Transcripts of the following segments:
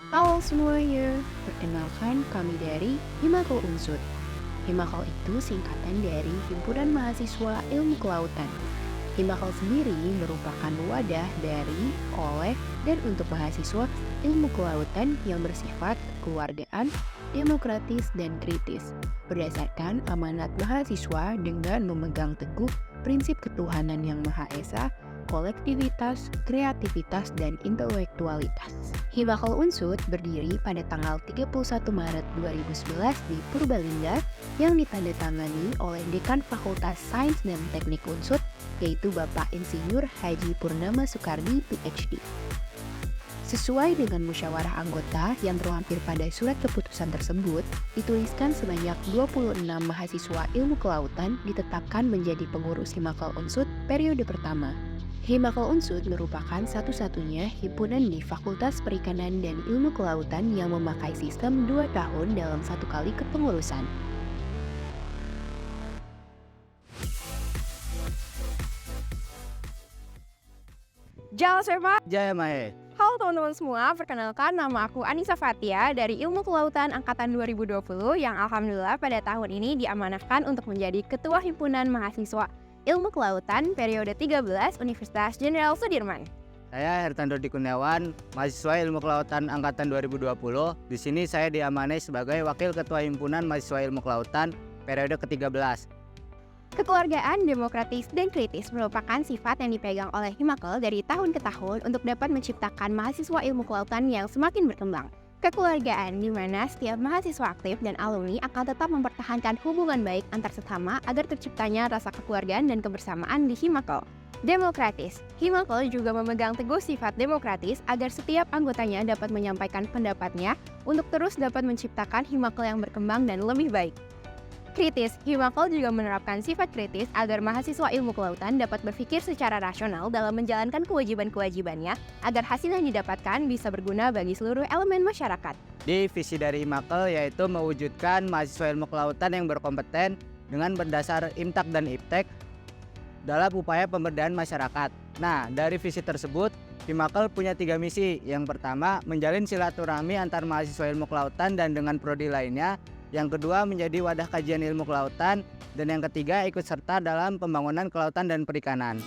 Halo semuanya, perkenalkan kami dari Himakal Unsur. Himakal itu singkatan dari Himpunan Mahasiswa Ilmu Kelautan. Himakal sendiri merupakan wadah dari, oleh, dan untuk mahasiswa ilmu kelautan yang bersifat kekeluargaan, demokratis, dan kritis. Berdasarkan amanat mahasiswa dengan memegang teguh prinsip ketuhanan yang Maha Esa, kolektivitas, kreativitas, dan intelektualitas. Himakal Unsur berdiri pada tanggal 31 Maret 2011 di Purbalingga yang ditandatangani oleh Dekan Fakultas Sains dan Teknik Unsur, yaitu Bapak Insinyur Haji Purnama Soekardi, PhD. Sesuai dengan musyawarah anggota yang terlampir pada surat keputusan tersebut, dituliskan sebanyak 26 mahasiswa ilmu kelautan ditetapkan menjadi pengurus Himakal Unsur periode pertama. Himakal Unsur merupakan satu-satunya himpunan di Fakultas Perikanan dan Ilmu Kelautan yang memakai sistem 2 tahun dalam satu kali kepengurusan. Jal Seva. Jaya Mae. Halo teman-teman semua, perkenalkan nama aku Anissa Fatia dari Ilmu Kelautan Angkatan 2020 yang alhamdulillah pada tahun ini diamanahkan untuk menjadi Ketua Himpunan Mahasiswa Ilmu Kelautan periode 13 Universitas Jenderal Sudirman. Saya Hertandro Kurniawan, mahasiswa Ilmu Kelautan Angkatan 2020. Di sini saya diamanai sebagai Wakil Ketua Himpunan Mahasiswa Ilmu Kelautan periode ke-13. Kekeluargaan, demokratis, dan kritis merupakan sifat yang dipegang oleh Himakal dari tahun ke tahun untuk dapat menciptakan mahasiswa ilmu kelautan yang semakin berkembang. Kekeluargaan di mana setiap mahasiswa aktif dan alumni akan tetap mempertahankan hubungan baik antar sesama agar terciptanya rasa kekeluargaan dan kebersamaan di Himakal. Demokratis, Himakal juga memegang teguh sifat demokratis agar setiap anggotanya dapat menyampaikan pendapatnya untuk terus dapat menciptakan Himakal yang berkembang dan lebih baik. Kritis, Himakal juga menerapkan sifat kritis agar mahasiswa ilmu kelautan dapat berpikir secara rasional dalam menjalankan kewajiban-kewajibannya agar hasil yang didapatkan bisa berguna bagi seluruh elemen masyarakat. Di visi dari Himakal yaitu mewujudkan mahasiswa ilmu kelautan yang berkompeten dengan berdasar IMTAK dan IPTEK dalam upaya pemberdayaan masyarakat. Nah, dari visi tersebut, Himakal punya 3 misi. Yang pertama, menjalin silaturahmi antar mahasiswa ilmu kelautan dan dengan prodi lainnya. Yang kedua, menjadi wadah kajian ilmu kelautan. Dan yang ketiga, ikut serta dalam pembangunan kelautan dan perikanan.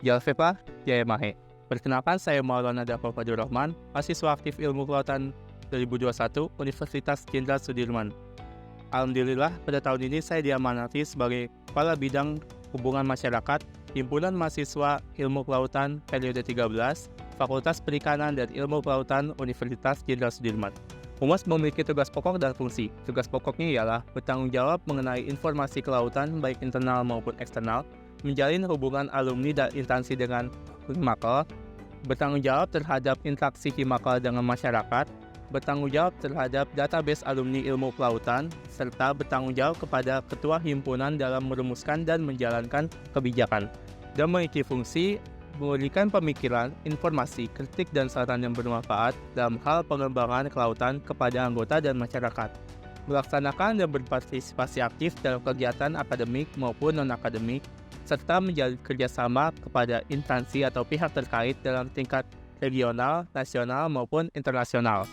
Jalvepa, Jaya Mahe. Perkenalkan, saya Maulana Dafar Fadil Rahman, mahasiswa aktif Ilmu Kelautan 2021 Universitas Jenderal Sudirman. Alhamdulillah, pada tahun ini saya diamanati sebagai Kepala Bidang Hubungan Masyarakat Himpunan Mahasiswa Ilmu Kelautan periode 13 Fakultas Perikanan dan Ilmu Kelautan Universitas Jenderal Sudirman. Humas memiliki tugas pokok dan fungsi. Tugas pokoknya ialah bertanggung jawab mengenai informasi kelautan baik internal maupun eksternal, menjalin hubungan alumni dan instansi dengan Himakal, bertanggung jawab terhadap interaksi Himakal dengan masyarakat, bertanggung jawab terhadap database alumni ilmu kelautan, serta bertanggung jawab kepada ketua himpunan dalam merumuskan dan menjalankan kebijakan, dan memiliki fungsi memberikan pemikiran, informasi, kritik, dan saran yang bermanfaat dalam hal pengembangan kelautan kepada anggota dan masyarakat, melaksanakan dan berpartisipasi aktif dalam kegiatan akademik maupun non-akademik, serta menjalin kerjasama kepada instansi atau pihak terkait dalam tingkat regional, nasional, maupun internasional.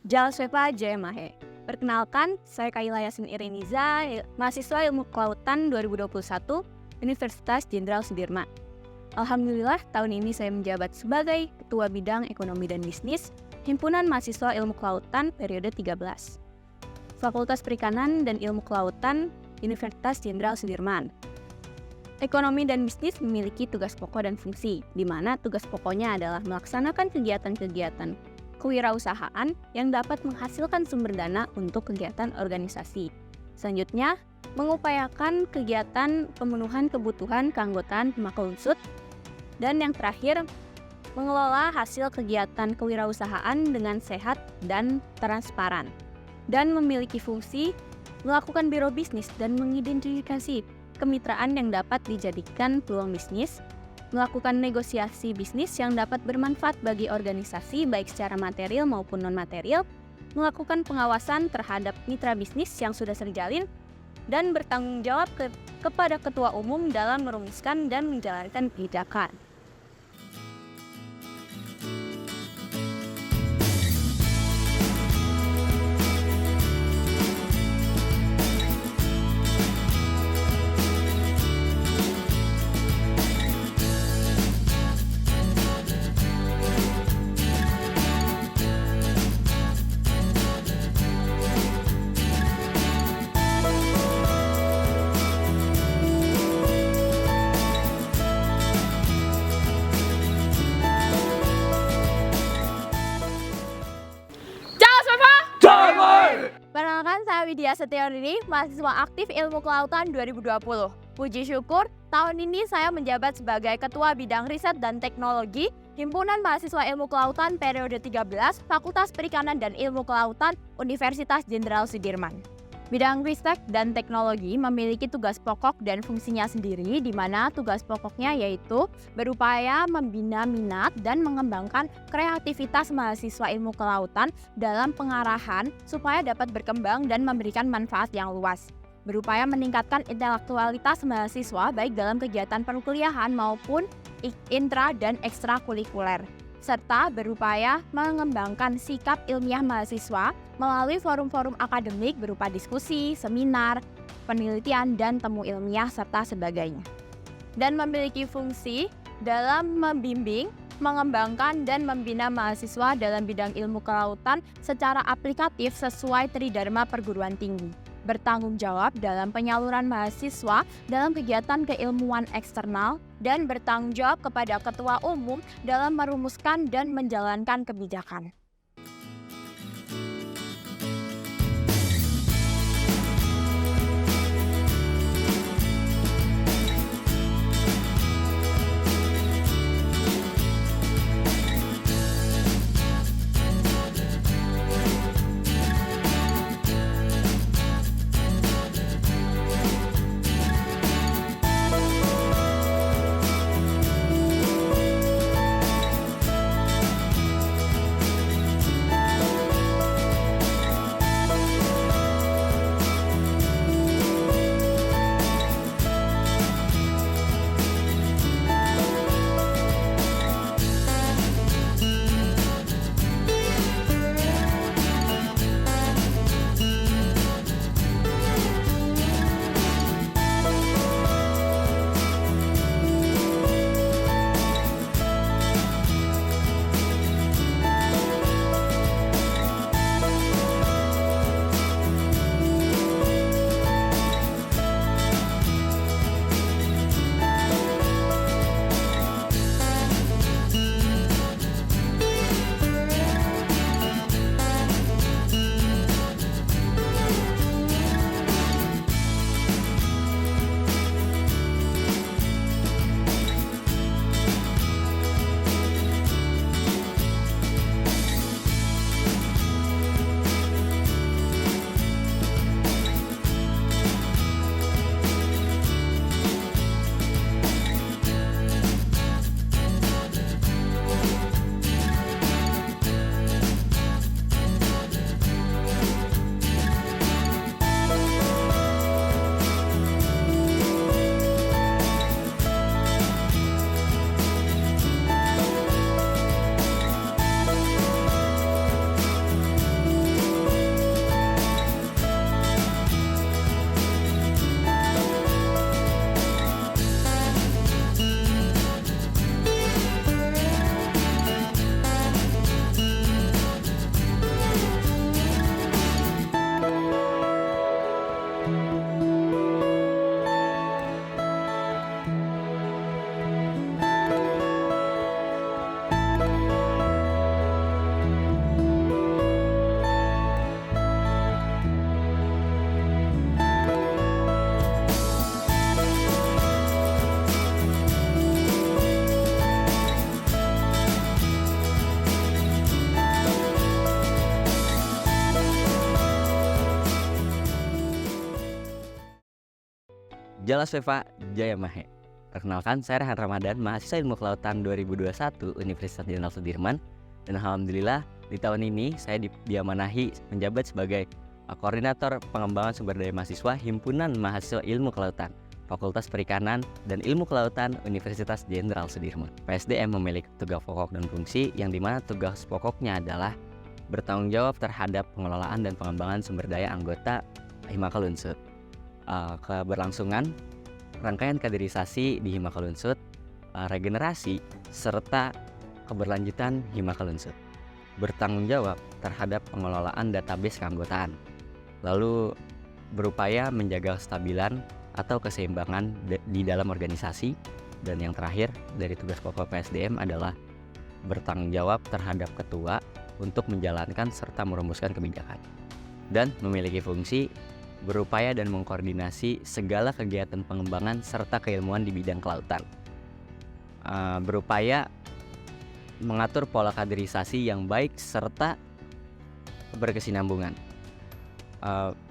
Jalswepa Jayamahe. Perkenalkan, saya Kaila Yasin Ireniza, mahasiswa Ilmu Kelautan 2021, Universitas Jenderal Sudirman. Alhamdulillah, tahun ini saya menjabat sebagai Ketua Bidang Ekonomi dan Bisnis, Himpunan Mahasiswa Ilmu Kelautan periode 13. Fakultas Perikanan dan Ilmu Kelautan, Universitas Jenderal Sudirman. Ekonomi dan bisnis memiliki tugas pokok dan fungsi, di mana tugas pokoknya adalah melaksanakan kegiatan-kegiatan kewirausahaan yang dapat menghasilkan sumber dana untuk kegiatan organisasi. Selanjutnya, mengupayakan kegiatan pemenuhan kebutuhan keanggotaan Himakal Unsut. Dan yang terakhir, mengelola hasil kegiatan kewirausahaan dengan sehat dan transparan. Dan memiliki fungsi melakukan biro bisnis dan mengidentifikasi kemitraan yang dapat dijadikan peluang bisnis, melakukan negosiasi bisnis yang dapat bermanfaat bagi organisasi baik secara material maupun non-material, melakukan pengawasan terhadap mitra bisnis yang sudah terjalin, dan bertanggung jawab kepada ketua umum dalam merumuskan dan menjalankan kebijakan. Perkenalkan, saya Widya Setiarini, mahasiswa aktif Ilmu Kelautan 2020. Puji syukur, tahun ini saya menjabat sebagai Ketua Bidang Riset dan Teknologi Himpunan Mahasiswa Ilmu Kelautan periode 13, Fakultas Perikanan dan Ilmu Kelautan, Universitas Jenderal Sudirman. Bidang riset dan teknologi memiliki tugas pokok dan fungsinya sendiri, di mana tugas pokoknya yaitu berupaya membina minat dan mengembangkan kreativitas mahasiswa ilmu kelautan dalam pengarahan supaya dapat berkembang dan memberikan manfaat yang luas. Berupaya meningkatkan intelektualitas mahasiswa baik dalam kegiatan perkuliahan maupun intra dan ekstrakurikuler, serta berupaya mengembangkan sikap ilmiah mahasiswa melalui forum-forum akademik berupa diskusi, seminar, penelitian, dan temu ilmiah, serta sebagainya. Dan memiliki fungsi dalam membimbing, mengembangkan, dan membina mahasiswa dalam bidang ilmu kelautan secara aplikatif sesuai tridharma perguruan tinggi. Bertanggung jawab dalam penyaluran mahasiswa dalam kegiatan keilmuan eksternal, dan bertanggung jawab kepada ketua umum dalam merumuskan dan menjalankan kebijakan. Jelas Veva, Jaya Mahe. Perkenalkan, saya Rehan Ramadan, mahasiswa Ilmu Kelautan 2021 Universitas Jenderal Sudirman. Dan alhamdulillah di tahun ini saya diamanahi menjabat sebagai Koordinator Pengembangan Sumber Daya Mahasiswa Himpunan Mahasiswa Ilmu Kelautan, Fakultas Perikanan dan Ilmu Kelautan Universitas Jenderal Sudirman. PSDM memiliki tugas pokok dan fungsi yang dimana tugas pokoknya adalah bertanggung jawab terhadap pengelolaan dan pengembangan sumber daya anggota Himakal Unsut, keberlangsungan rangkaian kaderisasi di Himakal Unsut, regenerasi serta keberlanjutan Himakal Unsut, bertanggung jawab terhadap pengelolaan database keanggotaan, lalu berupaya menjaga kestabilan atau keseimbangan di dalam organisasi, dan yang terakhir dari tugas pokok PSDM adalah bertanggung jawab terhadap ketua untuk menjalankan serta merumuskan kebijakan, dan memiliki fungsi berupaya dan mengkoordinasi segala kegiatan pengembangan serta keilmuan di bidang kelautan, berupaya mengatur pola kaderisasi yang baik serta berkesinambungan,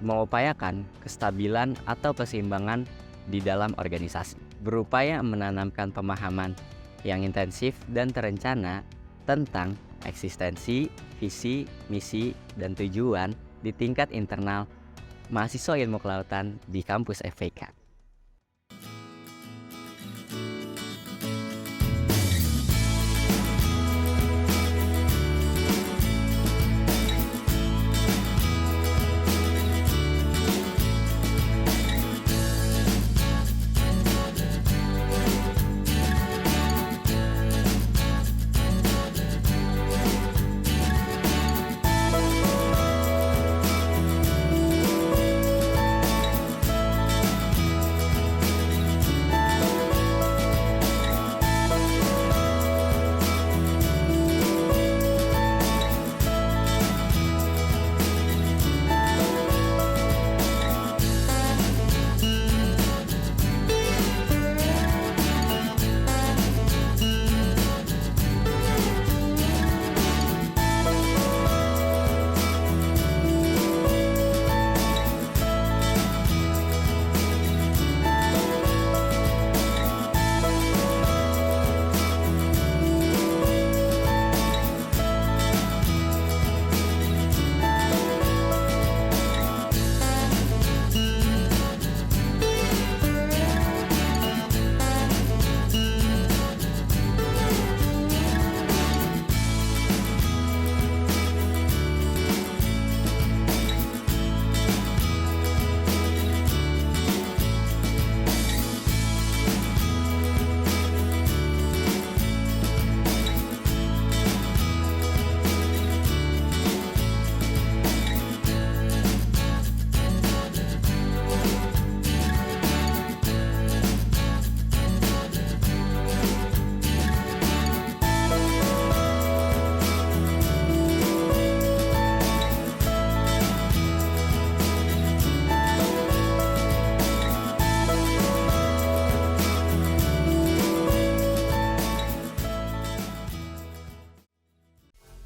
mengupayakan kestabilan atau keseimbangan di dalam organisasi, berupaya menanamkan pemahaman yang intensif dan terencana tentang eksistensi, visi, misi, dan tujuan di tingkat internal mahasiswa ilmu kelautan di kampus FPK.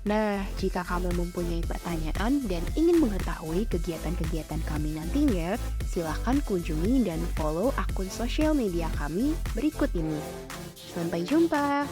Nah, jika kamu mempunyai pertanyaan dan ingin mengetahui kegiatan-kegiatan kami nantinya, silahkan kunjungi dan follow akun sosial media kami berikut ini. Sampai jumpa!